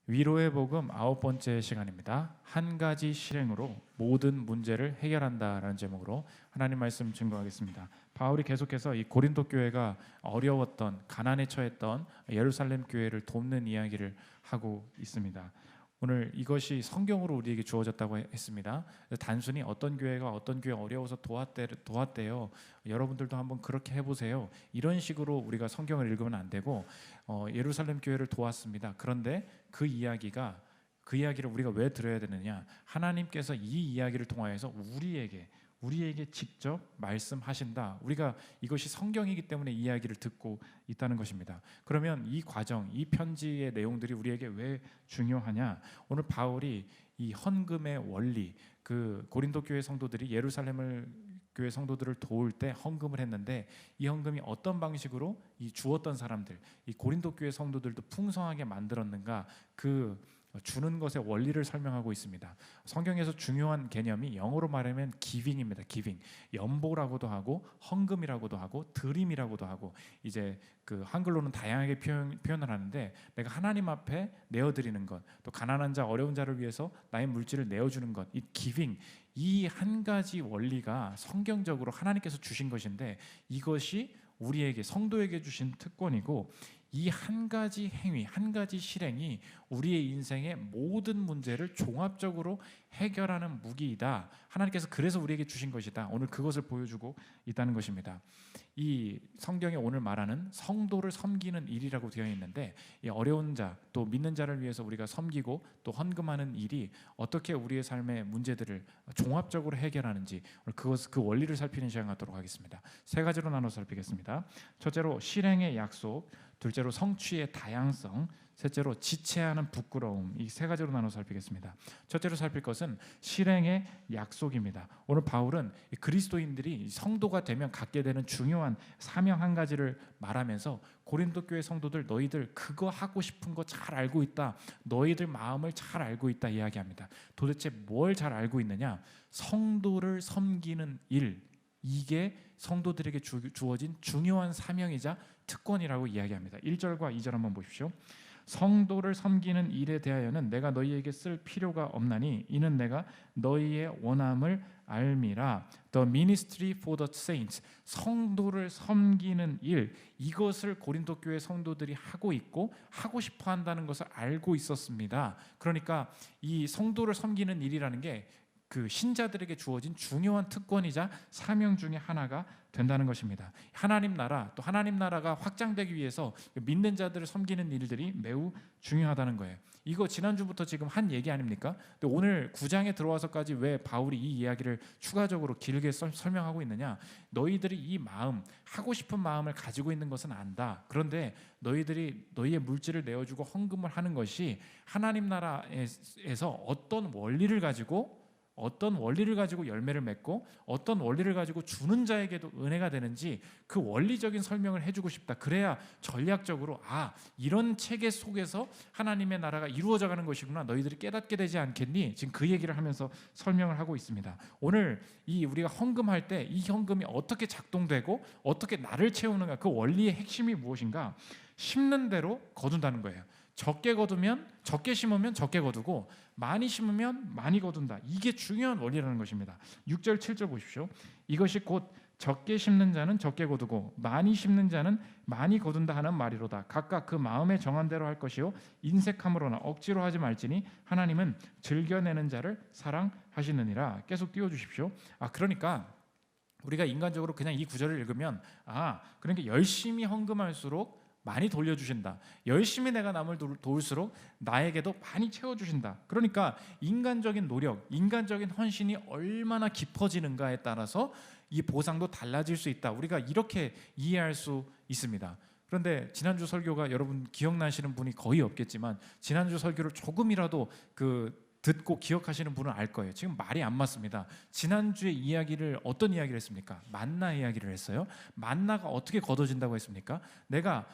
위로의 복음 9번째 시간입니다. 한 가지 실행으로 모든 문제를 해결한다라는 제목으로 하나님 말씀 증거하겠습니다. 바울이 계속해서 이 고린도 교회가 어려웠던, 가난에 처했던 예루살렘 교회를 돕는 이야기를 하고 있습니다. 오늘 이것이 성경으로 우리에게 주어졌다고 했습니다. 단순히 어떤 교회가 어떤 교회 어려워서 도왔대요. 여러분들도 한번 그렇게 해보세요. 이런 식으로 우리가 성경을 읽으면 안 되고 예루살렘 교회를 도왔습니다. 그런데 그 이야기를 우리가 왜 들어야 되느냐? 하나님께서 이 이야기를 통하여서 우리에게 직접 말씀하신다. 우리가 이것이 성경이기 때문에 이 이야기를 듣고 있다는 것입니다. 그러면 이 과정, 이 편지의 내용들이 우리에게 왜 중요하냐? 오늘 바울이 이 헌금의 원리, 그 고린도 교회 성도들이 예루살렘을 교회 성도들을 도울 때 헌금을 했는데 이 헌금이 어떤 방식으로 이 주었던 사람들, 이 고린도 교회 성도들도 풍성하게 만들었는가, 그 주는 것의 원리를 설명하고 있습니다. 성경에서 중요한 개념이 영어로 말하면 기빙입니다. 기빙. 연보라고도 하고 헌금이라고도 하고 드림이라고도 하고, 이제 그 한글로는 다양하게 표현을 하는데, 내가 하나님 앞에 내어드리는 것, 또 가난한 자 어려운 자를 위해서 나의 물질을 내어주는 것, 이 기빙, 이 한 가지 원리가 성경적으로 하나님께서 주신 것인데, 이것이 우리에게 성도에게 주신 특권이고, 이 한 가지 행위, 한 가지 실행이 우리의 인생의 모든 문제를 종합적으로 해결하는 무기이다. 하나님께서 그래서 우리에게 주신 것이다. 오늘 그것을 보여주고 있다는 것입니다. 이 성경에 오늘 말하는 성도를 섬기는 일이라고 되어 있는데, 이 어려운 자, 또 믿는 자를 위해서 우리가 섬기고 또 헌금하는 일이 어떻게 우리의 삶의 문제들을 종합적으로 해결하는지, 오늘 그 원리를 살피는 시간 갖도록 하겠습니다. 세 가지로 나눠서 살피겠습니다. 첫째로 실행의 약속, 둘째로 성취의 다양성, 셋째로 지체하는 부끄러움. 이 세 가지로 나눠 살피겠습니다. 첫째로 살필 것은 실행의 약속입니다. 오늘 바울은 그리스도인들이 성도가 되면 갖게 되는 중요한 사명 한 가지를 말하면서, 고린도 교회 성도들, 너희들 그거 하고 싶은 거 잘 알고 있다. 너희들 마음을 잘 알고 있다 이야기합니다. 도대체 뭘 잘 알고 있느냐? 성도를 섬기는 일, 이게 성도들에게 주어진 중요한 사명이자 특권이라고 이야기합니다. 1절과 2절 한번 보십시오. 성도를 섬기는 일에 대하여는 내가 너희에게 쓸 필요가 없나니 이는 내가 너희의 원함을 알미라. The ministry for the saints, 성도를 섬기는 일, 이것을 고린도 교회 성도들이 하고 있고 하고 싶어 한다는 것을 알고 있었습니다. 그러니까 이 성도를 섬기는 일이라는 게 그 신자들에게 주어진 중요한 특권이자 사명 중에 하나가 된다는 것입니다. 하나님 나라, 또 하나님 나라가 확장되기 위해서 믿는 자들을 섬기는 일들이 매우 중요하다는 거예요. 이거 지난주부터 지금 한 얘기 아닙니까? 근데 오늘 9장에 들어와서까지 왜 바울이 이 이야기를 추가적으로 길게 설명하고 있느냐? 너희들이 이 마음, 하고 싶은 마음을 가지고 있는 것은 안다. 그런데 너희들이 너희의 물질을 내어주고 헌금을 하는 것이 하나님 나라에서 어떤 원리를 가지고 열매를 맺고 어떤 원리를 가지고 주는 자에게도 은혜가 되는지, 그 원리적인 설명을 해주고 싶다. 그래야 전략적으로 이런 체계 속에서 하나님의 나라가 이루어져 가는 것이구나, 너희들이 깨닫게 되지 않겠니? 지금 그 얘기를 하면서 설명을 하고 있습니다. 오늘 우리가 헌금할 때 이 헌금이 어떻게 작동되고 어떻게 나를 채우는가, 그 원리의 핵심이 무엇인가? 심는 대로 거둔다는 거예요. 적게 거두면 적게 심으면 적게 거두고 많이 심으면 많이 거둔다. 이게 중요한 원리라는 것입니다. 6절 7절 보십시오. 이것이 곧 적게 심는 자는 적게 거두고 많이 심는 자는 많이 거둔다 하는 말이로다. 각각 그 마음에 정한 대로 할 것이요 인색함으로나 억지로 하지 말지니 하나님은 즐겨내는 자를 사랑하시느니라. 계속 띄워주십시오. 그러니까 우리가 인간적으로 그냥 이 구절을 읽으면 그러니까 열심히 헌금할수록 많이 돌려주신다. 열심히 내가 남을 도울수록 나에게도 많이 채워주신다. 그러니까 인간적인 노력, 인간적인 헌신이 얼마나 깊어지는가에 따라서 이 보상도 달라질 수 있다. 우리가 이렇게 이해할 수 있습니다. 그런데 지난주 설교가 여러분 기억나시는 분이 거의 없겠지만, 지난주 설교를 조금이라도 듣고 기억하시는 분은 알 거예요. 지금 말이 안 맞습니다. 지난주에 어떤 이야기를 했습니까? 만나 이야기를 했어요. 만나가 어떻게 거둬진다고 했습니까? 내가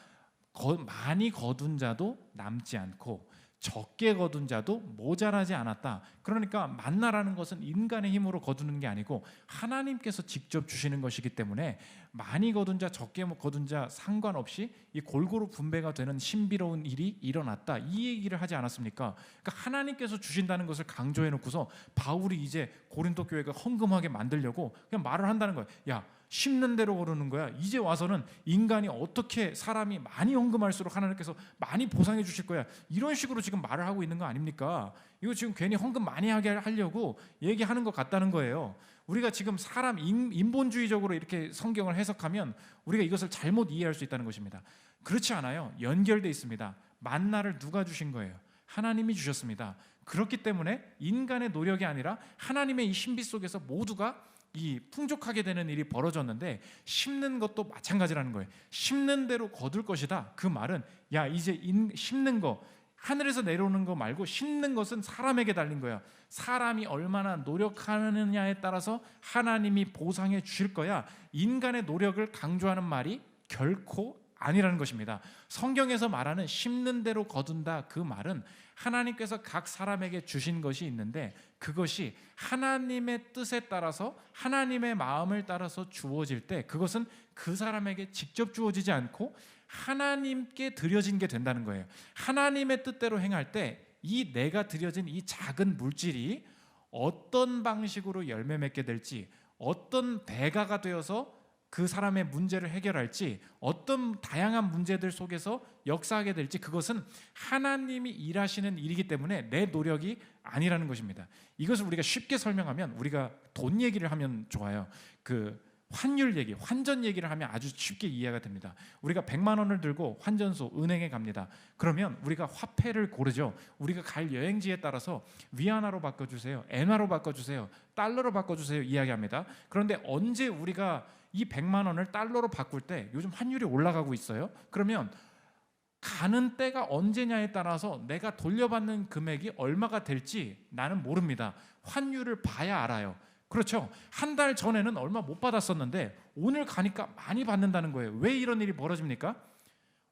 많이 거둔 자도 남지 않고 적게 거둔 자도 모자라지 않았다. 그러니까 만나라는 것은 인간의 힘으로 거두는 게 아니고 하나님께서 직접 주시는 것이기 때문에 많이 거둔 자 적게 거둔 자 상관없이 이 골고루 분배가 되는 신비로운 일이 일어났다. 이 얘기를 하지 않았습니까? 그러니까 하나님께서 주신다는 것을 강조해 놓고서 바울이 이제 고린도 교회가 헌금하게 만들려고 그냥 말을 한다는 거예요. 야, 심는 대로 거두는 거야. 이제 와서는 인간이 어떻게 사람이 많이 헌금할수록 하나님께서 많이 보상해 주실 거야. 이런 식으로 지금 말을 하고 있는 거 아닙니까? 이거 지금 괜히 헌금 많이 하게 하려고 얘기하는 것 같다는 거예요. 우리가 지금 사람 인본주의적으로 이렇게 성경을 해석하면 우리가 이것을 잘못 이해할 수 있다는 것입니다. 그렇지 않아요. 연결돼 있습니다. 만나를 누가 주신 거예요? 하나님이 주셨습니다. 그렇기 때문에 인간의 노력이 아니라 하나님의 이 신비 속에서 모두가 이 풍족하게 되는 일이 벌어졌는데 심는 것도 마찬가지라는 거예요. 심는 대로 거둘 것이다. 그 말은 야, 이제 심는 거 하늘에서 내려오는 거 말고 심는 것은 사람에게 달린 거야. 사람이 얼마나 노력하느냐에 따라서 하나님이 보상해 주실 거야. 인간의 노력을 강조하는 말이 결코 아니라는 것입니다. 성경에서 말하는 심는 대로 거둔다, 그 말은 하나님께서 각 사람에게 주신 것이 있는데 그것이 하나님의 뜻에 따라서 하나님의 마음을 따라서 주어질 때 그것은 그 사람에게 직접 주어지지 않고 하나님께 드려진 게 된다는 거예요. 하나님의 뜻대로 행할 때 이 내가 드려진 이 작은 물질이 어떤 방식으로 열매 맺게 될지, 어떤 배가가 되어서 그 사람의 문제를 해결할지, 어떤 다양한 문제들 속에서 역사하게 될지, 그것은 하나님이 일하시는 일이기 때문에 내 노력이 아니라는 것입니다. 이것을 우리가 쉽게 설명하면, 우리가 돈 얘기를 하면 좋아요. 그 환율 얘기, 환전 얘기를 하면 아주 쉽게 이해가 됩니다. 우리가 100만 원을 들고 환전소, 은행에 갑니다. 그러면 우리가 화폐를 고르죠. 우리가 갈 여행지에 따라서 위안화로 바꿔주세요, 엔화로 바꿔주세요, 달러로 바꿔주세요 이야기합니다. 그런데 언제 우리가 이 100만 원을 달러로 바꿀 때, 요즘 환율이 올라가고 있어요. 그러면 가는 때가 언제냐에 따라서 내가 돌려받는 금액이 얼마가 될지 나는 모릅니다. 환율을 봐야 알아요. 그렇죠. 한 달 전에는 얼마 못 받았었는데 오늘 가니까 많이 받는다는 거예요. 왜 이런 일이 벌어집니까?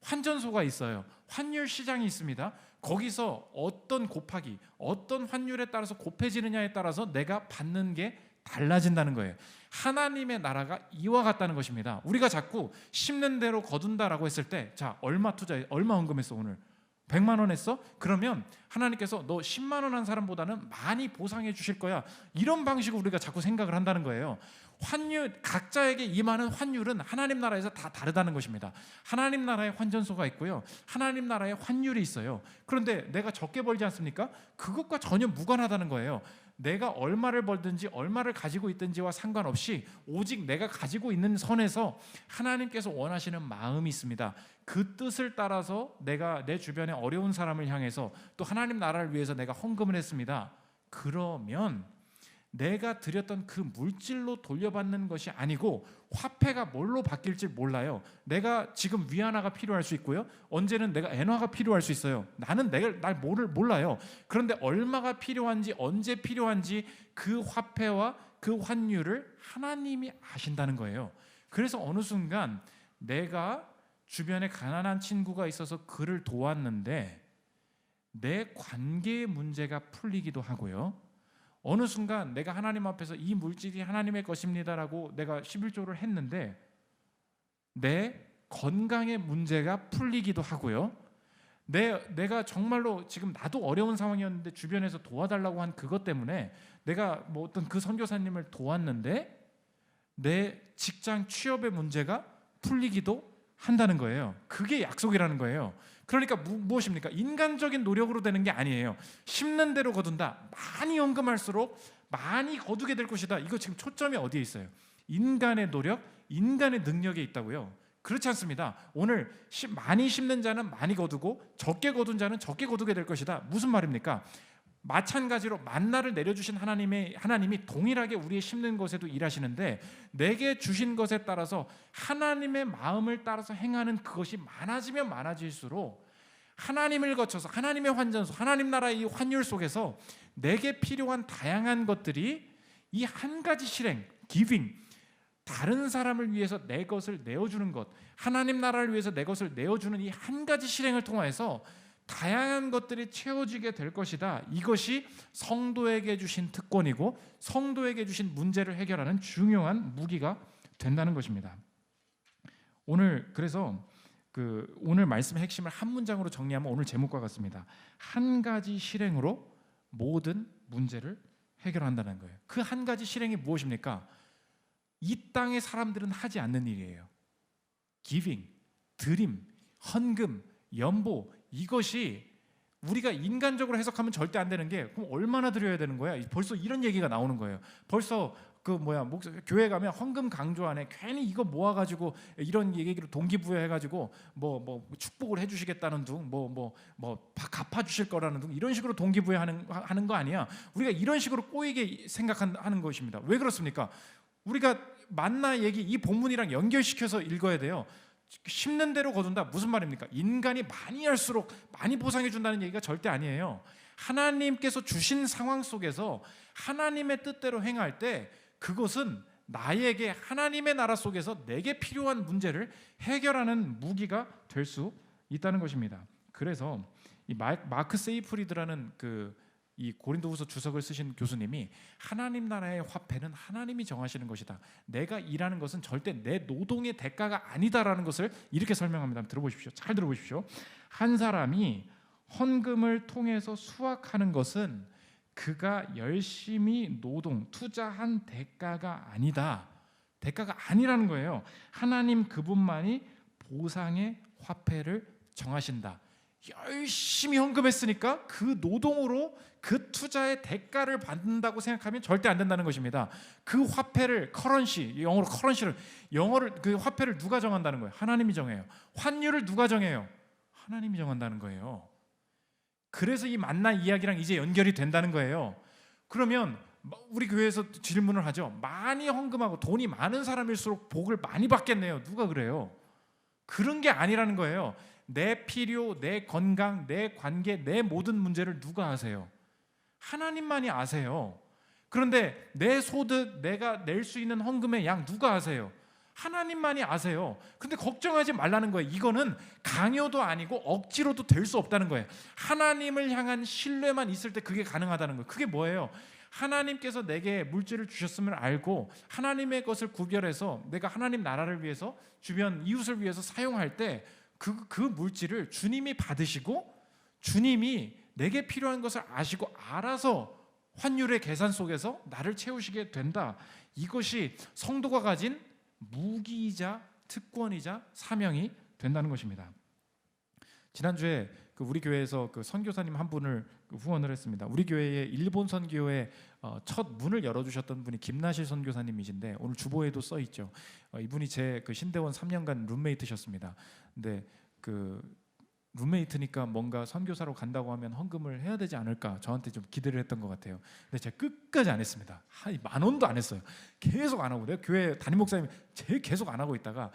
환전소가 있어요. 환율 시장이 있습니다. 거기서 어떤 곱하기, 어떤 환율에 따라서 곱해지느냐에 따라서 내가 받는 게 달라진다는 거예요. 하나님의 나라가 이와 같다는 것입니다. 우리가 자꾸 심는 대로 거둔다라고 했을 때, 자, 얼마 투자해, 얼마 헌금했어 오늘? 100만 원 했어? 그러면 하나님께서 너 10만 원 한 사람보다는 많이 보상해 주실 거야. 이런 방식으로 우리가 자꾸 생각을 한다는 거예요. 환율, 각자에게 임하는 환율은 하나님 나라에서 다 다르다는 것입니다. 하나님 나라에 환전소가 있고요, 하나님 나라에 환율이 있어요. 그런데 내가 적게 벌지 않습니까? 그것과 전혀 무관하다는 거예요. 내가 얼마를 벌든지 얼마를 가지고 있든지와 상관없이 오직 내가 가지고 있는 선에서 하나님께서 원하시는 마음이 있습니다. 그 뜻을 따라서 내가 내 주변에 어려운 사람을 향해서 또 하나님 나라를 위해서 내가 헌금을 했습니다. 그러면 내가 드렸던 그 물질로 돌려받는 것이 아니고 화폐가 뭘로 바뀔지 몰라요. 내가 지금 위안화가 필요할 수 있고요, 언제는 내가 엔화가 필요할 수 있어요. 나는 날 몰라요. 그런데 얼마가 필요한지, 언제 필요한지 그 화폐와 그 환율을 하나님이 아신다는 거예요. 그래서 어느 순간 내가 주변에 가난한 친구가 있어서 그를 도왔는데 내 관계의 문제가 풀리기도 하고요, 어느 순간 내가 하나님 앞에서 이 물질이 하나님의 것입니다라고 내가 11조를 했는데 내 건강의 문제가 풀리기도 하고요, 내가 정말로 지금 나도 어려운 상황이었는데 주변에서 도와달라고 한 그것 때문에 내가 뭐 어떤 그 선교사님을 도왔는데 내 직장 취업의 문제가 풀리기도 한다는 거예요. 그게 약속이라는 거예요. 그러니까 무엇입니까? 인간적인 노력으로 되는 게 아니에요. 심는 대로 거둔다. 많이 헌금할수록 많이 거두게 될 것이다. 이거 지금 초점이 어디에 있어요? 인간의 노력, 인간의 능력에 있다고요. 그렇지 않습니다. 오늘 많이 심는 자는 많이 거두고 적게 거둔 자는 적게 거두게 될 것이다. 무슨 말입니까? 마찬가지로 만나를 내려주신 하나님이 동일하게 우리의 심는 것에도 일하시는데 내게 주신 것에 따라서 하나님의 마음을 따라서 행하는 그것이 많아지면 많아질수록 하나님을 거쳐서 하나님의 환전소, 하나님 나라의 이 환율 속에서 내게 필요한 다양한 것들이 이 한 가지 실행, 기빙, 다른 사람을 위해서 내 것을 내어주는 것, 하나님 나라를 위해서 내 것을 내어주는 이 한 가지 실행을 통해서 다양한 것들이 채워지게 될 것이다. 이것이 성도에게 주신 특권이고 성도에게 주신 문제를 해결하는 중요한 무기가 된다는 것입니다. 오늘 그래서 오늘 말씀의 핵심을 한 문장으로 정리하면 오늘 제목과 같습니다. 한 가지 실행으로 모든 문제를 해결한다는 거예요. 그 한 가지 실행이 무엇입니까? 이 땅의 사람들은 하지 않는 일이에요. 기빙, 드림, 헌금, 연보, 이것이 우리가 인간적으로 해석하면 절대 안 되는 게 그럼 얼마나 드려야 되는 거야? 벌써 이런 얘기가 나오는 거예요. 벌써 교회 가면 헌금 강조하네. 괜히 이거 모아가지고 이런 얘기로 동기부여해가지고 뭐 축복을 해주시겠다는 둥, 갚아주실 거라는 둥 이런 식으로 동기부여하는 거 아니야? 우리가 이런 식으로 꼬이게 생각하는 것입니다. 왜 그렇습니까? 우리가 만나 얘기 이 본문이랑 연결시켜서 읽어야 돼요. 심는 대로 거둔다. 무슨 말입니까? 인간이 많이 할수록 많이 보상해 준다는 얘기가 절대 아니에요. 하나님께서 주신 상황 속에서 하나님의 뜻대로 행할 때 그것은 나에게 하나님의 나라 속에서 내게 필요한 문제를 해결하는 무기가 될 수 있다는 것입니다. 그래서 이 마크 세이프리드라는 이 고린도후서 주석을 쓰신 교수님이 하나님 나라의 화폐는 하나님이 정하시는 것이다. 내가 일하는 것은 절대 내 노동의 대가가 아니다라는 것을 이렇게 설명합니다. 들어보십시오. 잘 들어보십시오. 한 사람이 헌금을 통해서 수확하는 것은 그가 열심히 투자한 대가가 아니다. 대가가 아니라는 거예요. 하나님 그분만이 보상의 화폐를 정하신다. 열심히 헌금했으니까 그 노동으로 그 투자의 대가를 받는다고 생각하면 절대 안 된다는 것입니다. 그 화폐를 영어를 그 화폐를 누가 정한다는 거예요? 하나님이 정해요. 환율을 누가 정해요? 하나님이 정한다는 거예요. 그래서 이 만나 이야기랑 이제 연결이 된다는 거예요. 그러면 우리 교회에서 질문을 하죠. 많이 헌금하고 돈이 많은 사람일수록 복을 많이 받겠네요. 누가 그래요? 그런 게 아니라는 거예요. 내 필요, 내 건강, 내 관계, 내 모든 문제를 누가 아세요? 하나님만이 아세요. 그런데 내 소득, 내가 낼 수 있는 헌금의 양 누가 아세요? 하나님만이 아세요. 근데 걱정하지 말라는 거예요. 이거는 강요도 아니고 억지로도 될 수 없다는 거예요. 하나님을 향한 신뢰만 있을 때 그게 가능하다는 거예요. 그게 뭐예요? 하나님께서 내게 물질을 주셨음을 알고 하나님의 것을 구별해서 내가 하나님 나라를 위해서 주변 이웃을 위해서 사용할 때 그 물질을 주님이 받으시고 주님이 내게 필요한 것을 아시고 알아서 환율의 계산 속에서 나를 채우시게 된다. 이것이 성도가 가진 무기이자 특권이자 사명이 된다는 것입니다. 지난주에 우리 교회에서 선교사님 한 분을 후원을 했습니다. 우리 교회의 일본 선교의 첫 문을 열어주셨던 분이 김나실 선교사님이신데 오늘 주보에도 써 있죠. 이분이 제 신대원 3년간 룸메이트셨습니다. 근데 룸메이트니까 뭔가 선교사로 간다고 하면 헌금을 해야 되지 않을까 저한테 좀 기대를 했던 것 같아요. 근데 제가 끝까지 안 했습니다. 한 10,000원도 안 했어요. 계속 안 하고 내가 교회 담임 목사님이 제일 계속 안 하고 있다가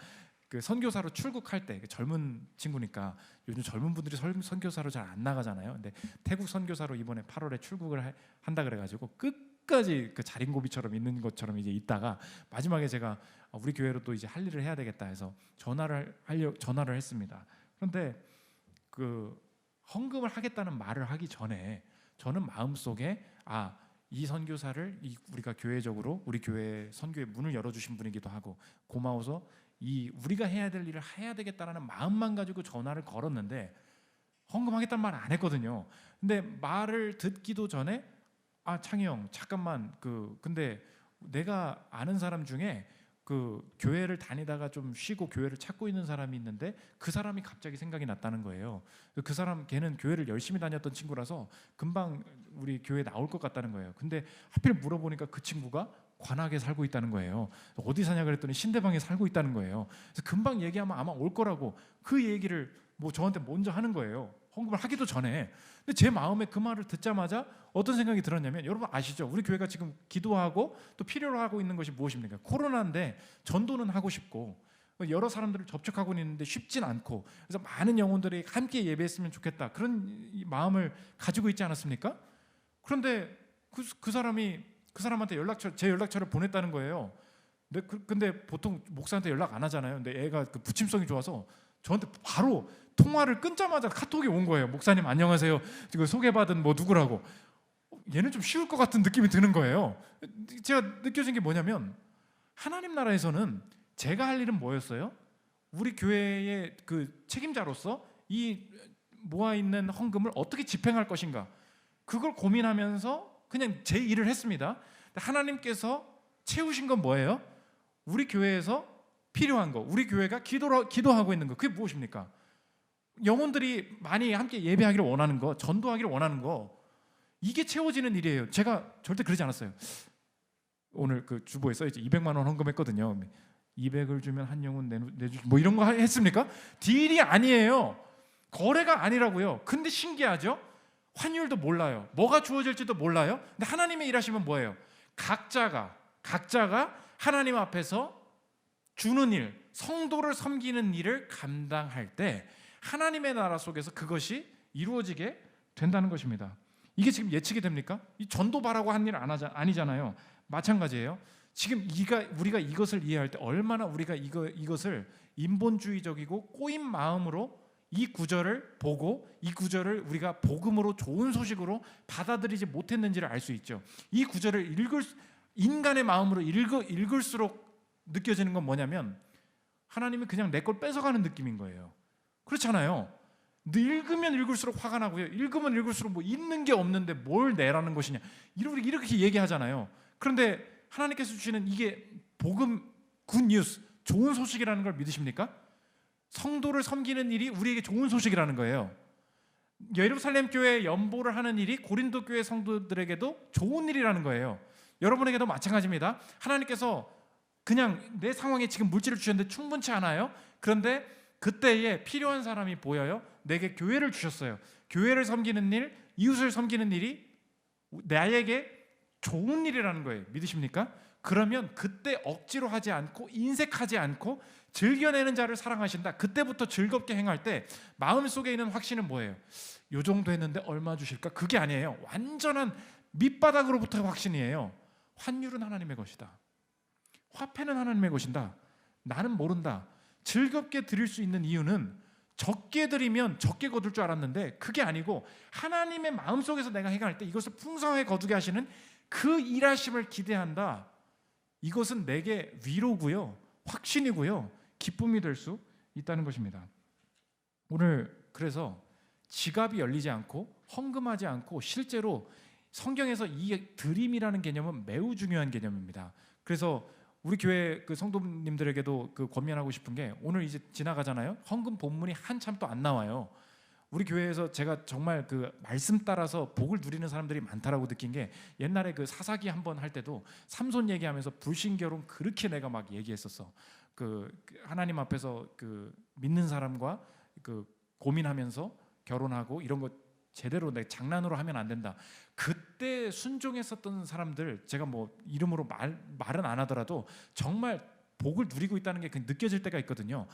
선교사로 출국할 때 젊은 친구니까 요즘 젊은 분들이 선교사로 잘 안 나가잖아요. 근데 태국 선교사로 이번에 8월에 출국을 한다 그래가지고 끝까지 자린고비처럼 있는 것처럼 이제 있다가 마지막에 제가 우리 교회로 또 이제 할 일을 해야 되겠다 해서 전화를 했습니다. 그런데 헌금을 하겠다는 말을 하기 전에 저는 마음속에 이 선교사를 우리가 교회적으로 우리 교회 선교의 문을 열어주신 분이기도 하고 고마워서 우리가 해야 될 일을 해야 되겠다라는 마음만 가지고 전화를 걸었는데 헌금하겠다는 말을 안 했거든요. 근데 말을 듣기도 전에 창희 형 잠깐만 근데 내가 아는 사람 중에 교회를 다니다가 좀 쉬고 교회를 찾고 있는 사람이 있는데 그 사람이 갑자기 생각이 났다는 거예요. 걔는 교회를 열심히 다녔던 친구라서 금방 우리 교회에 나올 것 같다는 거예요. 근데 하필 물어보니까 그 친구가 관악에 살고 있다는 거예요. 어디 사냐 그랬더니 신대방에 살고 있다는 거예요. 그래서 금방 얘기하면 아마 올 거라고 그 얘기를 저한테 먼저 하는 거예요. 헌금을 하기도 전에. 근데 제 마음에 그 말을 듣자마자 어떤 생각이 들었냐면 여러분 아시죠? 우리 교회가 지금 기도하고 또 필요로 하고 있는 것이 무엇입니까? 코로나인데 전도는 하고 싶고 여러 사람들을 접촉하고 있는데 쉽진 않고 그래서 많은 영혼들이 함께 예배했으면 좋겠다 그런 마음을 가지고 있지 않았습니까? 그런데 그 사람한테 제 연락처를 보냈다는 거예요. 근데 보통 목사한테 연락 안 하잖아요. 근데 애가 부침성이 좋아서 저한테 바로 통화를 끊자마자 카톡이 온 거예요. 목사님 안녕하세요. 지금 소개받은 뭐 누구라고. 얘는 좀 쉬울 것 같은 느낌이 드는 거예요. 제가 느껴진 게 뭐냐면 하나님 나라에서는 제가 할 일은 뭐였어요? 우리 교회의 그 책임자로서 이 모아 있는 헌금을 어떻게 집행할 것인가, 그걸 고민하면서 그냥 제 일을 했습니다. 하나님께서 채우신 건 뭐예요? 우리 교회에서 필요한 거, 우리 교회가 기도하고 있는 거, 그게 무엇입니까? 영혼들이 많이 함께 예배하기를 원하는 거, 전도하기를 원하는 거, 이게 채워지는 일이에요. 제가 절대 그러지 않았어요. 오늘 그 주보에 써있죠. 200만 원 헌금했거든요. 200을 주면 한 영혼 내주 뭐 이런 거 했습니까? 딜이 아니에요. 거래가 아니라고요. 근데 신기하죠? 환율도 몰라요. 뭐가 주어질지도 몰라요. 근데 하나님의 일하시면 뭐예요? 각자가 하나님 앞에서 주는 일, 성도를 섬기는 일을 감당할 때 하나님의 나라 속에서 그것이 이루어지게 된다는 것입니다. 이게 지금 예측이 됩니까? 이 전도바라고 한 일 아니잖아요. 마찬가지예요. 지금 우리가 이것을 이해할 때 얼마나 우리가 이것을 인본주의적이고 꼬인 마음으로 이 구절을 보고 이 구절을 우리가 복음으로 좋은 소식으로 받아들이지 못했는지를 알 수 있죠. 이 구절을 인간의 마음으로 읽을수록 느껴지는 건 뭐냐면 하나님이 그냥 내 걸 뺏어가는 느낌인 거예요. 그렇잖아요. 읽으면 읽을수록 화가 나고요. 읽으면 읽을수록 뭐 있는 게 없는데 뭘 내라는 것이냐, 이렇게 얘기하잖아요. 그런데 하나님께서 주시는 이게 복음, 굿뉴스, 좋은 소식이라는 걸 믿으십니까? 성도를 섬기는 일이 우리에게 좋은 소식이라는 거예요. 예루살렘 교회에 연보를 하는 일이 고린도 교회 성도들에게도 좋은 일이라는 거예요. 여러분에게도 마찬가지입니다. 하나님께서 그냥 내 상황에 지금 물질을 주셨는데 충분치 않아요. 그런데 그때에 필요한 사람이 보여요. 내게 교회를 주셨어요. 교회를 섬기는 일, 이웃을 섬기는 일이 나에게 좋은 일이라는 거예요. 믿으십니까? 그러면 그때 억지로 하지 않고 인색하지 않고 즐겨내는 자를 사랑하신다. 그때부터 즐겁게 행할 때 마음속에 있는 확신은 뭐예요? 요 정도 했는데 얼마 주실까? 그게 아니에요. 완전한 밑바닥으로부터의 확신이에요. 환율은 하나님의 것이다. 화폐는 하나님의 것이다. 나는 모른다. 즐겁게 드릴 수 있는 이유는 적게 드리면 적게 거둘 줄 알았는데 그게 아니고 하나님의 마음속에서 내가 행할 때 이것을 풍성하게 거두게 하시는 그 일하심을 기대한다. 이것은 내게 위로고요, 확신이고요, 기쁨이 될 수 있다는 것입니다. 오늘 그래서 지갑이 열리지 않고 헌금하지 않고 실제로 성경에서 이 드림이라는 개념은 매우 중요한 개념입니다. 그래서 우리 교회 그 성도님들에게도 그 권면하고 싶은 게, 오늘 이제 지나가잖아요. 헌금 본문이 한참 또 안 나와요. 우리 교회에서 제가 정말 그 말씀 따라서 복을 누리는 사람들이 많다라고 느낀 게, 옛날에 그 사사기 한번 할 때도 삼손 얘기하면서 불신결혼 그렇게 내가 막 얘기했었어. 그 하나님 앞에서 그 믿는 사람과 그 고민하면서 결혼하고 이런 거 제대로 내 장난으로 하면 안 된다. 그때 순종했었던 사람들, 제가 뭐 이름으로 말은 안 하더라도 정말 복을 누리고 있다는 게 느껴질 때가 있거든요.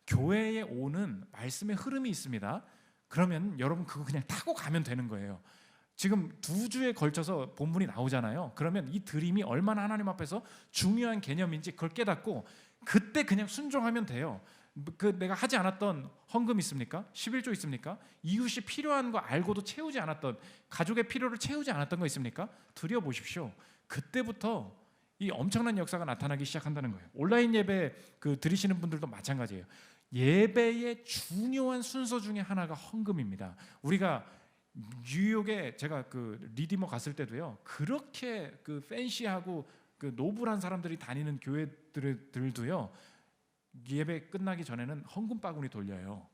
교회에 오는 말씀의 흐름이 있습니다. 그러면 여러분 그거 그냥 타고 가면 되는 거예요. 지금 2주에 걸쳐서 본문이 나오잖아요. 그러면 이 드림이 얼마나 하나님 앞에서 중요한 개념인지 그걸 깨닫고 그때 그냥 순종하면 돼요. 그 내가 하지 않았던 헌금 있습니까? 11조 있습니까? 이웃이 필요한 거 알고도 채우지 않았던, 가족의 필요를 채우지 않았던 거 있습니까? 드려보십시오. 그때부터 이 엄청난 역사가 나타나기 시작한다는 거예요. 온라인 예배 그 드리시는 분들도 마찬가지예요. 예배의 중요한 순서 중에 하나가 헌금입니다. 우리가 뉴욕에 제가 그 리디머 갔을 때도요, 그렇게 그 팬시하고 그 노블한 사람들이 다니는 교회들도요, 예배 끝나기 전에는 헌금 바구니 돌려요.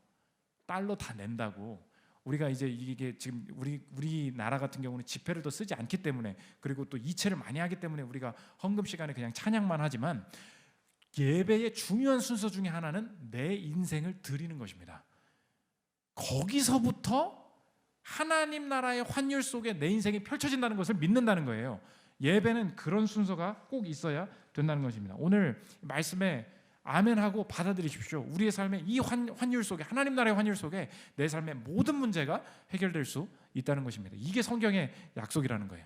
달러 다 낸다고. 우리가 이제 이게 지금 우리나라 같은 경우는 지폐를 더 쓰지 않기 때문에, 그리고 또 이체를 많이 하기 때문에 우리가 헌금 시간에 그냥 찬양만 하지만, 예배의 중요한 순서 중에 하나는 내 인생을 드리는 것입니다. 거기서부터 하나님 나라의 환율 속에 내 인생이 펼쳐진다는 것을 믿는다는 거예요. 예배는 그런 순서가 꼭 있어야 된다는 것입니다. 오늘 말씀에 아멘하고 받아들이십시오. 우리의 삶의 이 환율 속에, 하나님 나라의 환율 속에 내 삶의 모든 문제가 해결될 수 있다는 것입니다. 이게 성경의 약속이라는 거예요.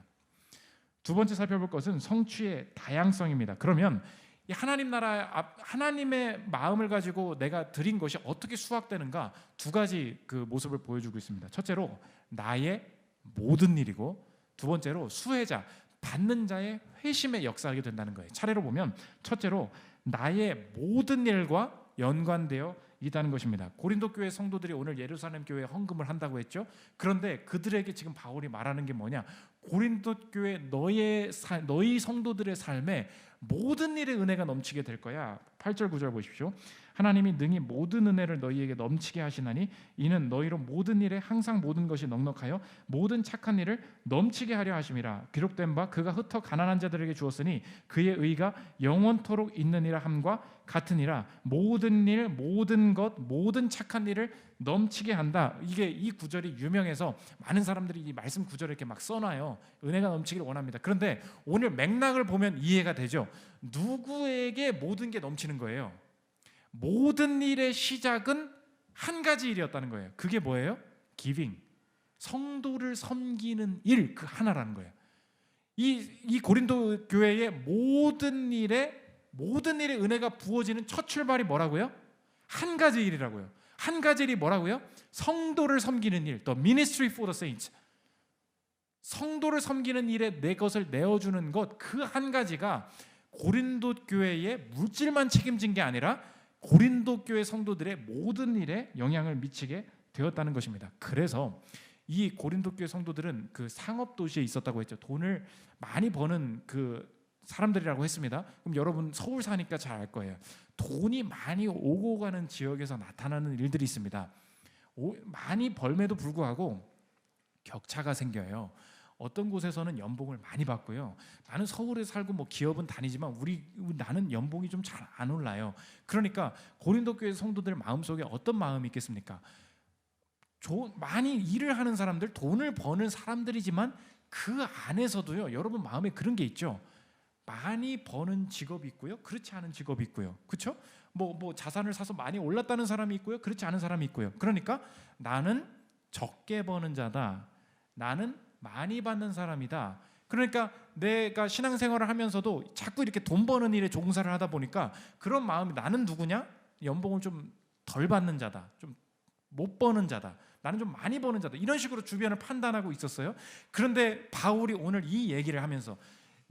두 번째 살펴볼 것은 성취의 다양성입니다. 그러면 이 하나님 나라 하나님의 마음을 가지고 내가 드린 것이 어떻게 수확되는가 두 가지 그 모습을 보여주고 있습니다. 첫째로 나의 모든 일이고 두 번째로 수혜자 받는 자의 회심에 역사하게 된다는 거예요. 차례로 보면 첫째로 나의 모든 일과 연관되어 있다는 것입니다. 고린도 교회 성도들이 오늘 예루살렘 교회에 헌금을 한다고 했죠. 그런데 그들에게 지금 바울이 말하는 게 뭐냐? 고린도 교회 너희 성도들의 삶에 모든 일의 은혜가 넘치게 될 거야. 8절 9절 보십시오. 하나님이 능히 모든 은혜를 너희에게 넘치게 하시나니 이는 너희로 모든 일에 항상 모든 것이 넉넉하여 모든 착한 일을 넘치게 하려 하심이라. 기록된 바 그가 흩어 가난한 자들에게 주었으니 그의 의가 영원토록 있느니라 함과 같으니라. 모든 일 모든 것 모든 착한 일을 넘치게 한다. 이게 이 구절이 유명해서 많은 사람들이 이 말씀 구절을 이렇게 막 써놔요. 은혜가 넘치기를 원합니다. 그런데 오늘 맥락을 보면 이해가 되죠. 누구에게 모든 게 넘치는 거예요? 모든 일의 시작은 한 가지 일이었다는 거예요. 그게 뭐예요? 기빙, 성도를 섬기는 일, 그 하나라는 거예요. 이 고린도 교회의 모든 일의 은혜가 부어지는 첫 출발이 뭐라고요? 한 가지 일이라고요. 한 가지 일이 뭐라고요? 성도를 섬기는 일, the ministry for the saints. 성도를 섬기는 일에 내 것을 내어주는 것, 그 한 가지가 고린도 교회의 물질만 책임진 게 아니라 고린도 교회 성도들의 모든 일에 영향을 미치게 되었다는 것입니다. 그래서 이 고린도 교회 성도들은 그 상업 도시에 있었다고 했죠. 돈을 많이 버는 그 사람들이라고 했습니다. 그럼 여러분 서울 사니까 잘 알 거예요. 돈이 많이 오고 가는 지역에서 나타나는 일들이 있습니다. 많이 벌매도 불구하고 격차가 생겨요. 어떤 곳에서는 연봉을 많이 받고요. 나는 서울에 살고 뭐 기업은 다니지만 나는 연봉이 좀 잘 안 올라요. 그러니까 고린도 교회 성도들 마음속에 어떤 마음이 있겠습니까? 많이 일을 하는 사람들, 돈을 버는 사람들이지만 그 안에서도요. 여러분 마음에 그런 게 있죠. 많이 버는 직업이 있고요. 그렇지 않은 직업이 있고요. 그렇죠? 뭐 자산을 사서 많이 올랐다는 사람이 있고요. 그렇지 않은 사람이 있고요. 그러니까 나는 적게 버는 자다. 나는 많이 받는 사람이다. 그러니까 내가 신앙생활을 하면서도 자꾸 이렇게 돈 버는 일에 종사를 하다 보니까 그런 마음이 나는 누구냐? 연봉을 좀 덜 받는 자다. 좀 못 버는 자다. 나는 좀 많이 버는 자다. 이런 식으로 주변을 판단하고 있었어요. 그런데 바울이 오늘 이 얘기를 하면서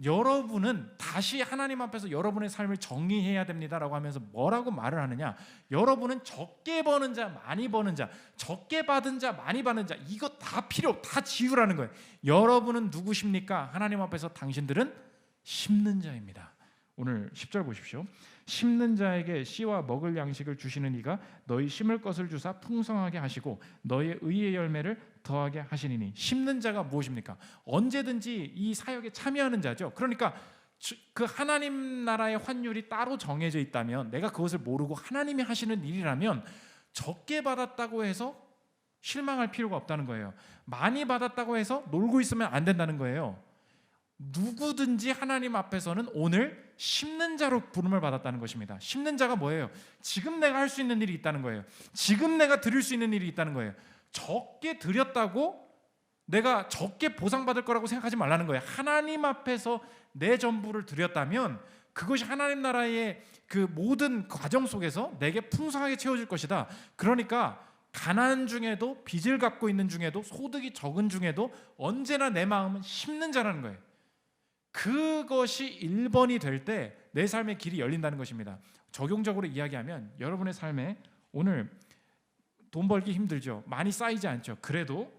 여러분은 다시 하나님 앞에서 여러분의 삶을 정리해야 됩니다라고 하면서 뭐라고 말을 하느냐? 여러분은 적게 버는 자, 많이 버는 자, 적게 받은 자, 많이 받는 자, 이거 다 다 지우라는 거예요. 여러분은 누구십니까? 하나님 앞에서 당신들은 심는 자입니다. 오늘 10절 보십시오. 심는 자에게 씨와 먹을 양식을 주시는 이가 너희 심을 것을 주사 풍성하게 하시고 너희의 의의 열매를 더하게 하시니니. 심는 자가 무엇입니까? 언제든지 이 사역에 참여하는 자죠. 그러니까 그 하나님 나라의 환율이 따로 정해져 있다면, 내가 그것을 모르고 하나님이 하시는 일이라면 적게 받았다고 해서 실망할 필요가 없다는 거예요. 많이 받았다고 해서 놀고 있으면 안 된다는 거예요. 누구든지 하나님 앞에서는 오늘 심는 자로 부름을 받았다는 것입니다. 심는 자가 뭐예요? 지금 내가 할 수 있는 일이 있다는 거예요. 지금 내가 드릴 수 있는 일이 있다는 거예요. 적게 드렸다고 내가 적게 보상받을 거라고 생각하지 말라는 거예요. 하나님 앞에서 내 전부를 드렸다면 그것이 하나님 나라의 그 모든 과정 속에서 내게 풍성하게 채워질 것이다. 그러니까 가난 중에도, 빚을 갖고 있는 중에도, 소득이 적은 중에도 언제나 내 마음은 심는 자라는 거예요. 그것이 1번이 될 때 내 삶의 길이 열린다는 것입니다. 적용적으로 이야기하면 여러분의 삶에 오늘 돈 벌기 힘들죠. 많이 쌓이지 않죠. 그래도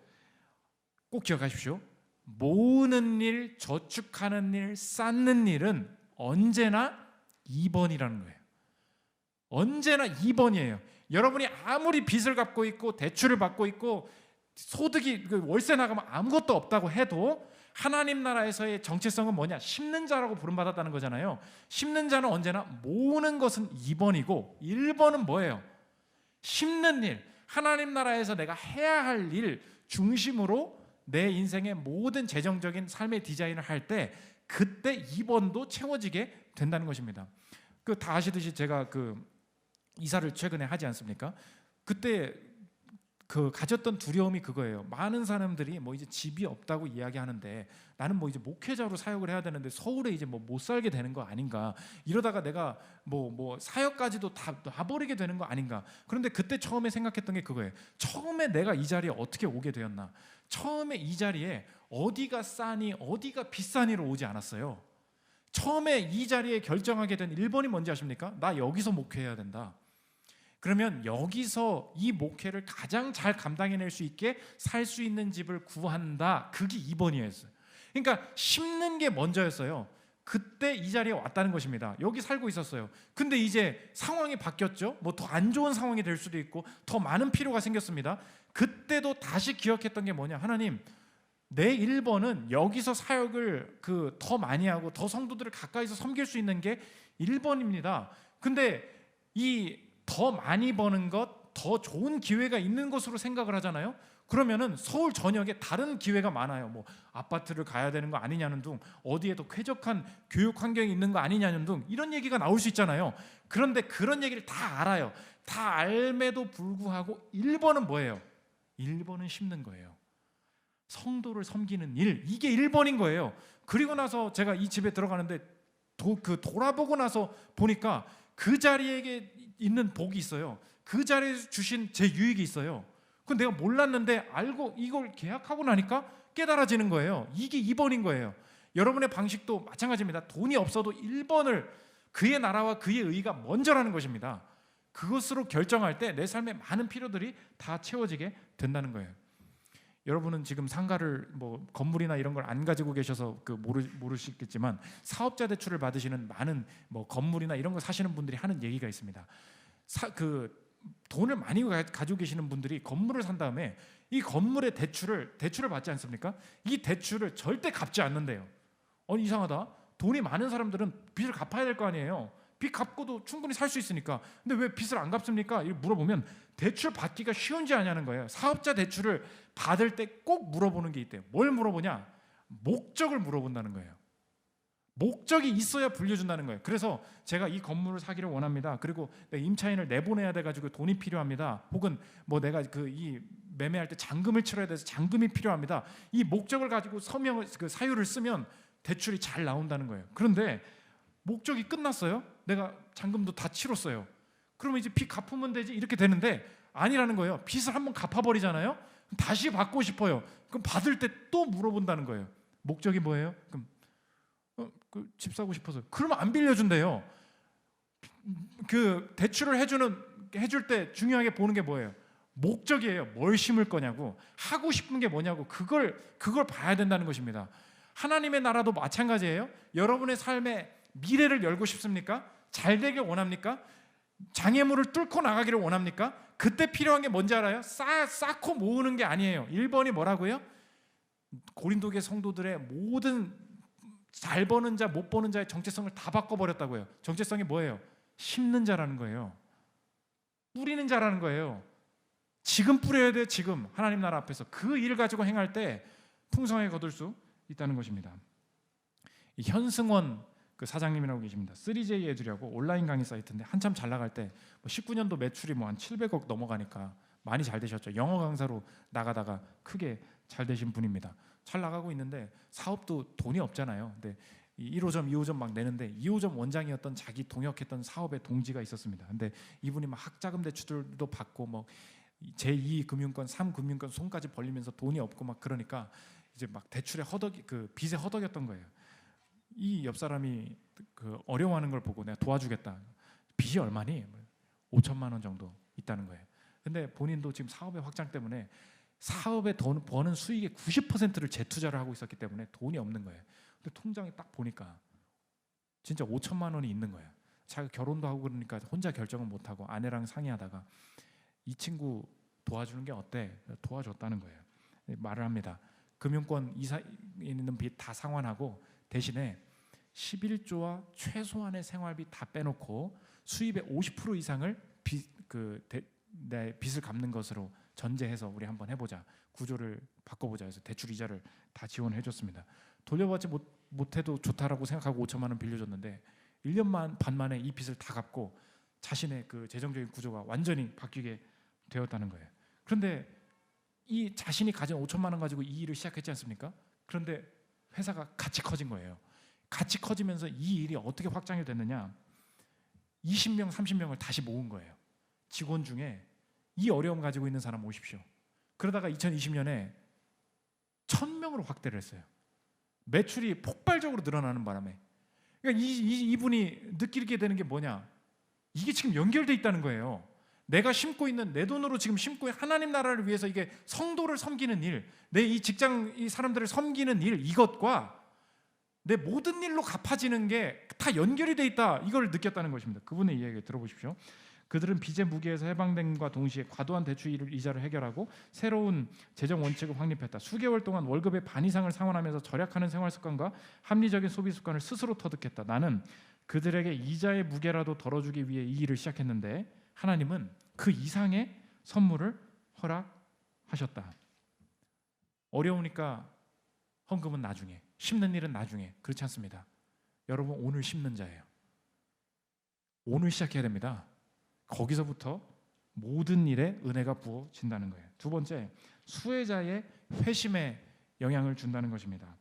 꼭 기억하십시오. 모으는 일, 저축하는 일, 쌓는 일은 언제나 2번이라는 거예요. 언제나 2번이에요. 여러분이 아무리 빚을 갚고 있고 대출을 받고 있고 소득이 월세 나가면 아무것도 없다고 해도 하나님 나라에서의 정체성은 뭐냐? 심는 자라고 부름받았다는 거잖아요. 심는 자는 언제나 모으는 것은 2번이고 1번은 뭐예요? 심는 일, 하나님 나라에서 내가 해야 할 일 중심으로 내 인생의 모든 재정적인 삶의 디자인을 할 때 그때 2번도 채워지게 된다는 것입니다. 다 아시듯이 제가 이사를 최근에 하지 않습니까? 그때 그 가졌던 두려움이 그거예요. 많은 사람들이 뭐 이제 집이 없다고 이야기하는데 나는 뭐 이제 목회자로 사역을 해야 되는데 서울에 이제 뭐 못 살게 되는 거 아닌가? 이러다가 내가 뭐 사역까지도 다 놔버리게 되는 거 아닌가? 그런데 그때 처음에 생각했던 게 그거예요. 처음에 내가 이 자리에 어떻게 오게 되었나? 처음에 이 자리에 어디가 싸니 어디가 비싸니로 오지 않았어요. 처음에 이 자리에 결정하게 된 1번이 뭔지 아십니까? 나 여기서 목회해야 된다. 그러면 여기서 이 목회를 가장 잘 감당해낼 수 있게 살 수 있는 집을 구한다. 그게 2번이었어요. 그러니까 심는 게 먼저였어요. 그때 이 자리에 왔다는 것입니다. 여기 살고 있었어요. 근데 이제 상황이 바뀌었죠. 뭐 더 안 좋은 상황이 될 수도 있고 더 많은 필요가 생겼습니다. 그때도 다시 기억했던 게 뭐냐? 하나님, 내 1번은 여기서 사역을 더 많이 하고 더 성도들을 가까이서 섬길 수 있는 게 1번입니다. 근데 이 더 많이 버는 것, 더 좋은 기회가 있는 것으로 생각을 하잖아요. 그러면은 서울 전역에 다른 기회가 많아요. 뭐 아파트를 가야 되는 거 아니냐는 둥, 어디에 더 쾌적한 교육 환경이 있는 거 아니냐는 둥, 이런 얘기가 나올 수 있잖아요. 그런데 그런 얘기를 다 알아요. 다 알매도 불구하고 1번은 뭐예요? 1번은 심는 거예요. 성도를 섬기는 일, 이게 1번인 거예요. 그리고 나서 제가 이 집에 들어가는데 돌아보고 나서 보니까 그 자리에 있는 복이 있어요. 그 자리에서 주신 제 유익이 있어요. 그건 내가 몰랐는데 알고 이걸 계약하고 나니까 깨달아지는 거예요. 이게 2번인 거예요. 여러분의 방식도 마찬가지입니다. 돈이 없어도 1번을 그의 나라와 그의 의가 먼저라는 것입니다. 그것으로 결정할 때 내 삶의 많은 필요들이 다 채워지게 된다는 거예요. 여러분은 지금 상가를 뭐 건물이나 이런 걸 안 가지고 계셔서 모르시겠지만 사업자 대출을 받으시는 많은 뭐 건물이나 이런 거 사시는 분들이 하는 얘기가 있습니다. 돈을 많이 가지고 계시는 분들이 건물을 산 다음에 이 건물의 대출을 받지 않습니까? 이 대출을 절대 갚지 않는데요. 이상하다. 돈이 많은 사람들은 빚을 갚아야 될 거 아니에요. 빚 갚고도 충분히 살 수 있으니까. 근데 왜 빚을 안 갚습니까? 이렇게 물어보면 대출 받기가 쉬운지 아냐는 거예요. 사업자 대출을 받을 때 꼭 물어보는 게 있대요. 뭘 물어보냐? 목적을 물어본다는 거예요. 목적이 있어야 불려준다는 거예요. 그래서 제가 이 건물을 사기를 원합니다. 그리고 임차인을 내보내야 돼가지고 돈이 필요합니다. 혹은 뭐 내가 이 매매할 때 잔금을 치러야 돼서 잔금이 필요합니다. 이 목적을 가지고 사유를 쓰면 대출이 잘 나온다는 거예요. 그런데 목적이 끝났어요. 내가 잔금도 다 치렀어요. 그러면 이제 빚 갚으면 되지 이렇게 되는데 아니라는 거예요. 빚을 한번 갚아버리잖아요. 다시 받고 싶어요. 그럼 받을 때 또 물어본다는 거예요. 목적이 뭐예요? 그럼 집 사고 싶어서. 그러면 안 빌려준대요. 그 대출을 해줄 때 중요하게 보는 게 뭐예요? 목적이에요. 뭘 심을 거냐고, 하고 싶은 게 뭐냐고, 그걸 봐야 된다는 것입니다. 하나님의 나라도 마찬가지예요. 여러분의 삶에 미래를 열고 싶습니까? 잘 되길 원합니까? 장애물을 뚫고 나가기를 원합니까? 그때 필요한 게 뭔지 알아요? 쌓고 모으는 게 아니에요. 1번이 뭐라고요? 고린도계 성도들의 모든 잘 버는 자, 못 버는 자의 정체성을 다 바꿔버렸다고요. 정체성이 뭐예요? 심는 자라는 거예요. 뿌리는 자라는 거예요. 지금 뿌려야 돼요. 지금 하나님 나라 앞에서 그 일을 가지고 행할 때 풍성하게 거둘 수 있다는 것입니다. 이 현승원 사장님이라고 계십니다. 3J 에듀라고 온라인 강의 사이트인데 한참 잘 나갈 때 19년도 매출이 한 700억 넘어가니까 많이 잘 되셨죠. 영어 강사로 나가다가 크게 잘 되신 분입니다. 잘 나가고 있는데 사업도 돈이 없잖아요. 근데 1호점, 2호점 막 내는데 2호점 원장이었던 자기 동역했던 사업의 동지가 있었습니다. 근데 이분이 막 학자금 대출도 받고 뭐 제2금융권, 3금융권 손까지 벌리면서 돈이 없고 막 그러니까 이제 막 대출에 빚에 허덕였던 거예요. 이 옆 사람이 어려워하는 걸 보고 내가 도와주겠다. 빚이 얼마니? 5천만 원 정도 있다는 거예요. 근데 본인도 지금 사업의 확장 때문에 사업에 버는 수익의 90%를 재투자를 하고 있었기 때문에 돈이 없는 거예요. 근데 통장에 딱 보니까 진짜 5천만 원이 있는 거예요. 자기가 결혼도 하고 그러니까 혼자 결정은 못하고 아내랑 상의하다가 이 친구 도와주는 게 어때? 도와줬다는 거예요. 말을 합니다. 금융권 이사 있는 빚 다 상환하고 대신에 11조와 최소한의 생활비 다 빼놓고 수입의 50% 이상을 내 빚을 갚는 것으로 전제해서 우리 한번 해보자. 구조를 바꿔보자 해서 대출 이자를 다 지원해 줬습니다. 돌려받지 못해도 좋다라고 생각하고 5천만 원 빌려줬는데 1년 반 만에 이 빚을 다 갚고 자신의 재정적인 구조가 완전히 바뀌게 되었다는 거예요. 그런데 이 자신이 가진 5천만 원 가지고 이 일을 시작했지 않습니까? 그런데 회사가 같이 커진 거예요. 같이 커지면서 이 일이 어떻게 확장이 됐느냐? 20명, 30명을 다시 모은 거예요. 직원 중에 이 어려움 가지고 있는 사람 모십시오. 그러다가 2020년에 1,000명으로 확대를 했어요. 매출이 폭발적으로 늘어나는 바람에. 그러니까 이분이 느끼게 되는 게 뭐냐? 이게 지금 연결돼 있다는 거예요. 내가 심고 있는, 내 돈으로 지금 심고 있는 하나님 나라를 위해서 이게 성도를 섬기는 일, 내 이 직장 이 사람들을 섬기는 일, 이것과 내 모든 일로 갚아지는 게 다 연결이 돼 있다, 이걸 느꼈다는 것입니다. 그분의 이야기 들어보십시오. 그들은 빚의 무게에서 해방됨과 동시에 과도한 대출 이자를 해결하고 새로운 재정 원칙을 확립했다. 수개월 동안 월급의 반 이상을 상환하면서 절약하는 생활 습관과 합리적인 소비 습관을 스스로 터득했다. 나는 그들에게 이자의 무게라도 덜어주기 위해 이 일을 시작했는데 하나님은 그 이상의 선물을 허락하셨다. 어려우니까 헌금은 나중에, 심는 일은 나중에. 그렇지 않습니다. 여러분, 오늘 심는 자예요. 오늘 시작해야 됩니다. 거기서부터 모든 일에 은혜가 부어진다는 거예요. 두 번째, 수혜자의 회심에 영향을 준다는 것입니다.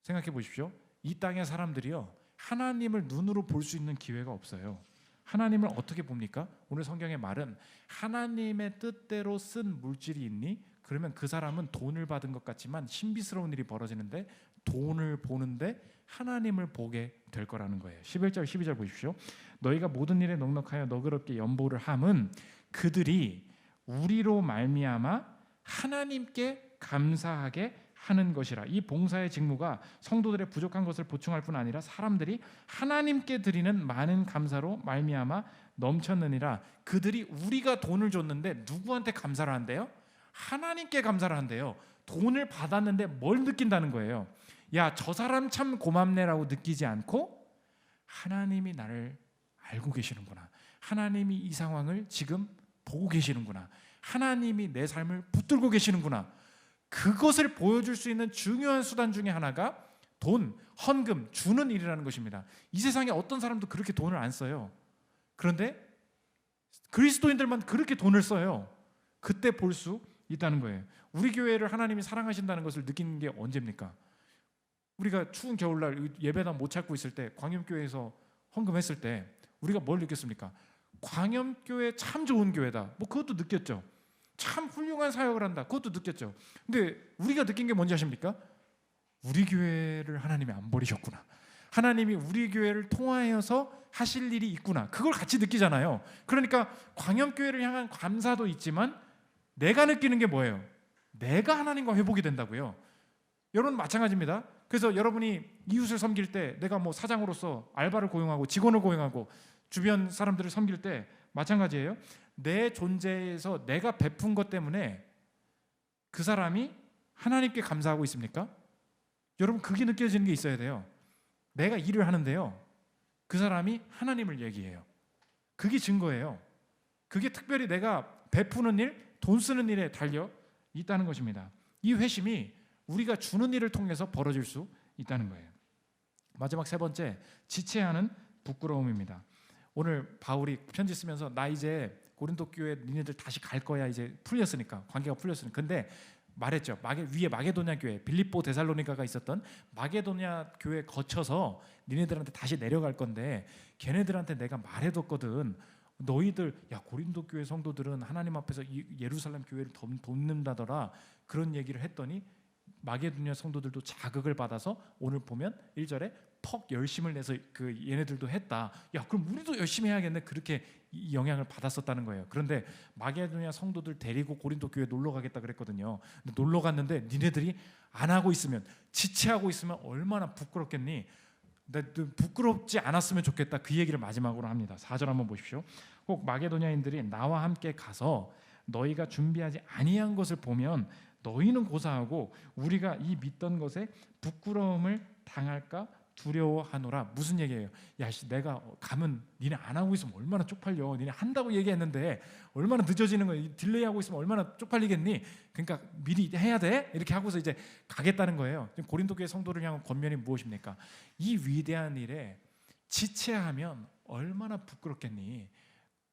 생각해 보십시오. 이 땅의 사람들이요, 하나님을 눈으로 볼 수 있는 기회가 없어요. 하나님을 어떻게 봅니까? 오늘 성경의 말은 하나님의 뜻대로 쓴 물질이 있니? 그러면 그 사람은 돈을 받은 것 같지만 신비스러운 일이 벌어지는데 돈을 보는데 하나님을 보게 될 거라는 거예요. 11절 12절 보십시오. 너희가 모든 일에 넉넉하여 너그럽게 연보를 함은 그들이 우리로 말미암아 하나님께 감사하게 하는 것이라. 이 봉사의 직무가 성도들의 부족한 것을 보충할 뿐 아니라 사람들이 하나님께 드리는 많은 감사로 말미암아 넘쳤느니라. 그들이 우리가 돈을 줬는데 누구한테 감사를 한대요? 하나님께 감사를 한대요. 돈을 받았는데 뭘 느낀다는 거예요? 야, 저 사람 참 고맙네라고 느끼지 않고 하나님이 나를 알고 계시는구나. 하나님이 이 상황을 지금 보고 계시는구나. 하나님이 내 삶을 붙들고 계시는구나. 그것을 보여줄 수 있는 중요한 수단 중에 하나가 돈, 헌금, 주는 일이라는 것입니다. 이 세상에 어떤 사람도 그렇게 돈을 안 써요. 그런데 그리스도인들만 그렇게 돈을 써요. 그때 볼 수 있다는 거예요. 우리 교회를 하나님이 사랑하신다는 것을 느끼는 게 언제입니까? 우리가 추운 겨울날 예배당 못 찾고 있을 때 광염교회에서 헌금했을 때 우리가 뭘 느꼈습니까? 광염교회 참 좋은 교회다. 뭐 그것도 느꼈죠. 참 훌륭한 사역을 한다. 그것도 느꼈죠. 근데 우리가 느낀 게 뭔지 아십니까? 우리 교회를 하나님이 안 버리셨구나. 하나님이 우리 교회를 통하여서 하실 일이 있구나. 그걸 같이 느끼잖아요. 그러니까 광염교회를 향한 감사도 있지만 내가 느끼는 게 뭐예요? 내가 하나님과 회복이 된다고요. 여러분 마찬가지입니다. 그래서 여러분이 이웃을 섬길 때 내가 뭐 사장으로서 알바를 고용하고 직원을 고용하고 주변 사람들을 섬길 때 마찬가지예요. 내 존재에서 내가 베푼 것 때문에 그 사람이 하나님께 감사하고 있습니까? 여러분, 그게 느껴지는 게 있어야 돼요. 내가 일을 하는데요, 그 사람이 하나님을 얘기해요. 그게 증거예요. 그게 특별히 내가 베푸는 일, 돈 쓰는 일에 달려 있다는 것입니다. 이 회심이 우리가 주는 일을 통해서 벌어질 수 있다는 거예요. 마지막 세 번째, 지체하는 부끄러움입니다. 오늘 바울이 편지 쓰면서 나 이제 고린도 교회 니네들 다시 갈 거야, 이제 풀렸으니까, 관계가 풀렸으니까. 근데 말했죠. 위에 마게도냐 교회, 빌립보 데살로니가가 있었던 마게도냐 교회 거쳐서 니네들한테 다시 내려갈 건데 걔네들한테 내가 말해뒀거든. 너희들, 야, 고린도 교회 성도들은 하나님 앞에서 예루살렘 교회를 돕는다더라. 그런 얘기를 했더니 마게도냐 성도들도 자극을 받아서 오늘 보면 1절에 퍽 열심을 내서 그 얘네들도 했다. 야, 그럼 우리도 열심히 해야겠네. 그렇게 이 영향을 받았었다는 거예요. 그런데 마게도냐 성도들 데리고 고린도 교회 놀러 가겠다 그랬거든요. 근데 놀러 갔는데 니네들이 안 하고 있으면, 지체하고 있으면 얼마나 부끄럽겠니? 부끄럽지 않았으면 좋겠다. 그 얘기를 마지막으로 합니다. 4절 한번 보십시오. 혹 마게도냐인들이 나와 함께 가서 너희가 준비하지 아니한 것을 보면 너희는 고사하고 우리가 이 믿던 것에 부끄러움을 당할까 두려워하노라. 무슨 얘기예요? 야, 내가 가면 니네 안 하고 있으면 얼마나 쪽팔려. 니네 한다고 얘기했는데 얼마나 늦어지는 거야. 딜레이하고 있으면 얼마나 쪽팔리겠니? 그러니까 미리 해야 돼. 이렇게 하고서 이제 가겠다는 거예요. 고린도 교회 성도를 향한 권면이 무엇입니까? 이 위대한 일에 지체하면 얼마나 부끄럽겠니?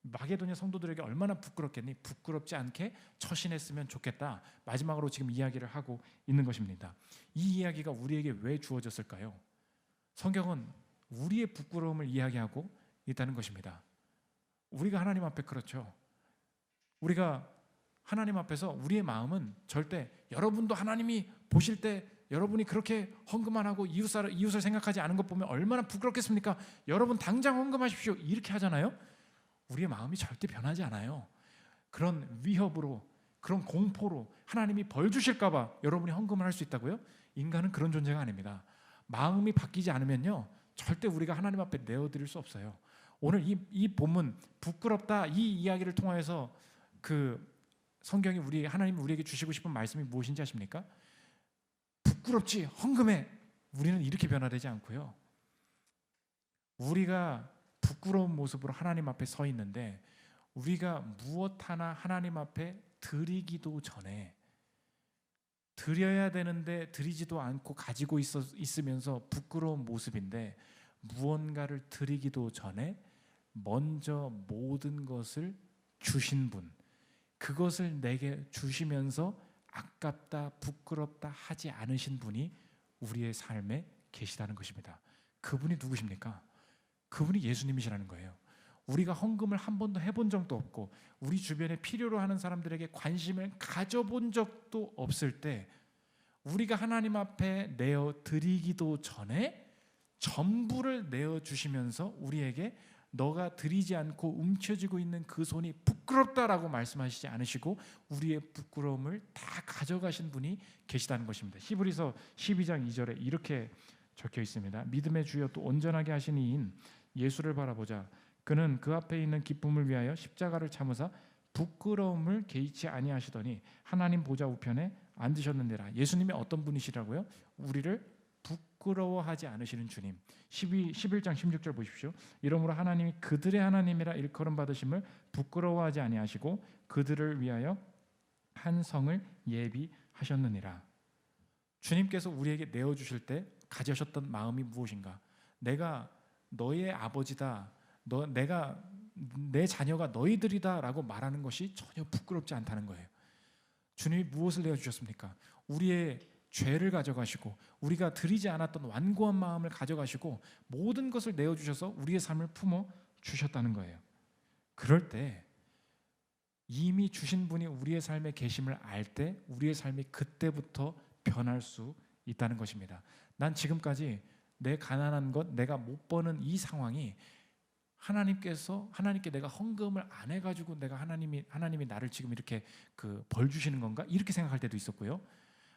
마게도냐 성도들에게 얼마나 부끄럽겠니? 부끄럽지 않게 처신했으면 좋겠다. 마지막으로 지금 이야기를 하고 있는 것입니다. 이 이야기가 우리에게 왜 주어졌을까요? 성경은 우리의 부끄러움을 이야기하고 있다는 것입니다. 우리가 하나님 앞에 그렇죠. 우리가 하나님 앞에서 우리의 마음은 절대, 여러분도 하나님이 보실 때 여러분이 그렇게 헌금만 하고 이웃을 생각하지 않은 것 보면 얼마나 부끄럽겠습니까? 여러분 당장 헌금하십시오 이렇게 하잖아요. 우리의 마음이 절대 변하지 않아요. 그런 위협으로, 그런 공포로 하나님이 벌 주실까 봐 여러분이 헌금을 할 수 있다고요? 인간은 그런 존재가 아닙니다. 마음이 바뀌지 않으면요 절대 우리가 하나님 앞에 내어드릴 수 없어요. 오늘 이 본문 부끄럽다 이 이야기를 통하여서 성경이 하나님이 우리에게 주시고 싶은 말씀이 무엇인지 아십니까? 부끄럽지 헌금해. 우리는 이렇게 변화되지 않고요. 우리가 부끄러운 모습으로 하나님 앞에 서 있는데 우리가 무엇 하나 하나님 앞에 드리기도 전에, 드려야 되는데 드리지도 않고 가지고 있으면서 부끄러운 모습인데 무언가를 드리기도 전에 먼저 모든 것을 주신 분, 그것을 내게 주시면서 아깝다 부끄럽다 하지 않으신 분이 우리의 삶에 계시다는 것입니다. 그분이 누구십니까? 그분이 예수님이시라는 거예요. 우리가 헌금을 한 번도 해본 적도 없고 우리 주변에 필요로 하는 사람들에게 관심을 가져본 적도 없을 때 우리가 하나님 앞에 내어드리기도 전에 전부를 내어주시면서 우리에게 너가 드리지 않고 움켜쥐고 있는 그 손이 부끄럽다라고 말씀하시지 않으시고 우리의 부끄러움을 다 가져가신 분이 계시다는 것입니다. 히브리서 12장 2절에 이렇게 적혀 있습니다. 믿음의 주여 또 온전하게 하신 이인 예수를 바라보자. 그는 그 앞에 있는 기쁨을 위하여 십자가를 참으사 부끄러움을 개의치 아니하시더니 하나님 보좌 우편에 앉으셨느니라. 예수님이 어떤 분이시라고요? 우리를 부끄러워하지 않으시는 주님. 11장 16절 보십시오. 이러므로 하나님이 그들의 하나님이라 일컬음 받으심을 부끄러워하지 아니하시고 그들을 위하여 한 성을 예비하셨느니라. 주님께서 우리에게 내어주실 때 가지셨던 마음이 무엇인가? 내가 너의 아버지다, 내가 내 자녀가 너희들이다 라고 말하는 것이 전혀 부끄럽지 않다는 거예요. 주님이 무엇을 내어주셨습니까? 우리의 죄를 가져가시고 우리가 드리지 않았던 완고한 마음을 가져가시고 모든 것을 내어주셔서 우리의 삶을 품어주셨다는 거예요. 그럴 때 이미 주신 분이 우리의 삶에 계심을 알 때 우리의 삶이 그때부터 변할 수 있다는 것입니다. 난 지금까지 내 가난한 것, 내가 못 버는 이 상황이 하나님께 내가 헌금을 안 해가지고 내가 하나님이 나를 지금 이렇게 벌 주시는 건가? 이렇게 생각할 때도 있었고요.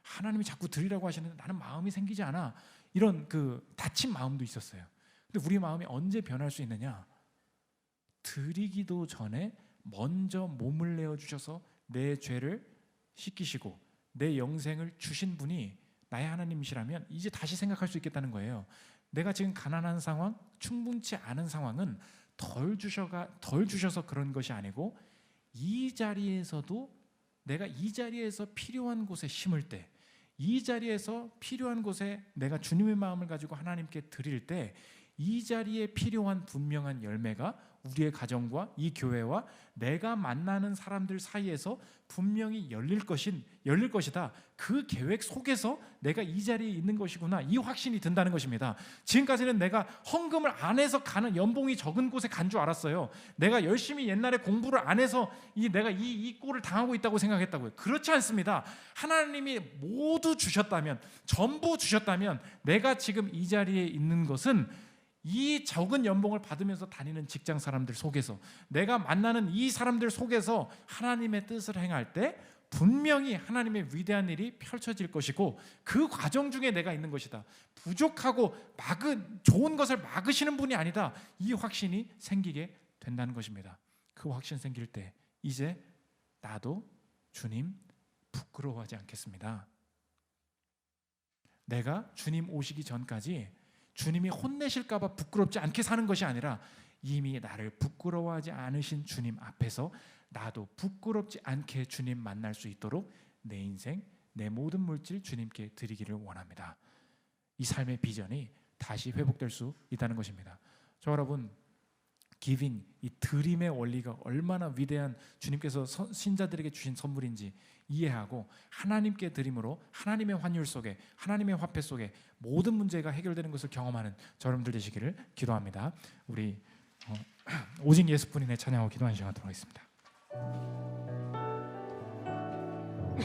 하나님이 자꾸 드리라고 하시는데 나는 마음이 생기지 않아. 이런 다친 마음도 있었어요. 근데 우리 마음이 언제 변할 수 있느냐? 드리기도 전에 먼저 몸을 내어 주셔서 내 죄를 씻기시고 내 영생을 주신 분이 나의 하나님이시라면 이제 다시 생각할 수 있겠다는 거예요. 내가 지금 가난한 상황, 충분치 않은 상황은 덜 주셔서 그런 것이 아니고 이 자리에서도 내가 이 자리에서 필요한 곳에 심을 때, 이 자리에서 필요한 곳에 내가 주님의 마음을 가지고 하나님께 드릴 때 이 자리에 필요한 분명한 열매가 우리의 가정과 이 교회와 내가 만나는 사람들 사이에서 분명히 열릴 것이다. 그 계획 속에서 내가 이 자리에 있는 것이구나. 이 확신이 든다는 것입니다. 지금까지는 내가 헌금을 안 해서 가는 연봉이 적은 곳에 간 줄 알았어요. 내가 열심히 옛날에 공부를 안 해서 내가 이 꼴을 당하고 있다고 생각했다고요. 그렇지 않습니다. 하나님이 모두 주셨다면, 전부 주셨다면 내가 지금 이 자리에 있는 것은 이 적은 연봉을 받으면서 다니는 직장 사람들 속에서 내가 만나는 이 사람들 속에서 하나님의 뜻을 행할 때 분명히 하나님의 위대한 일이 펼쳐질 것이고 그 과정 중에 내가 있는 것이다. 부족하고 좋은 것을 막으시는 분이 아니다. 이 확신이 생기게 된다는 것입니다. 그 확신 생길 때 이제 나도 주님 부끄러워하지 않겠습니다. 내가 주님 오시기 전까지 주님이 혼내실까 봐 부끄럽지 않게 사는 것이 아니라 이미 나를 부끄러워하지 않으신 주님 앞에서 나도 부끄럽지 않게 주님 만날 수 있도록 내 인생, 내 모든 물질 주님께 드리기를 원합니다. 이 삶의 비전이 다시 회복될 수 있다는 것입니다. 저 여러분, 기빙, 이 드림의 원리가 얼마나 위대한 주님께서 신자들에게 주신 선물인지 이해하고 하나님께 드림으로 하나님의 환율 속에 하나님의 화폐 속에 모든 문제가 해결되는 것을 경험하는 여러분들 되시기를 기도합니다. 우리 오직 예수뿐이네 찬양하고 기도하는 시간 갖도록 하겠습니다.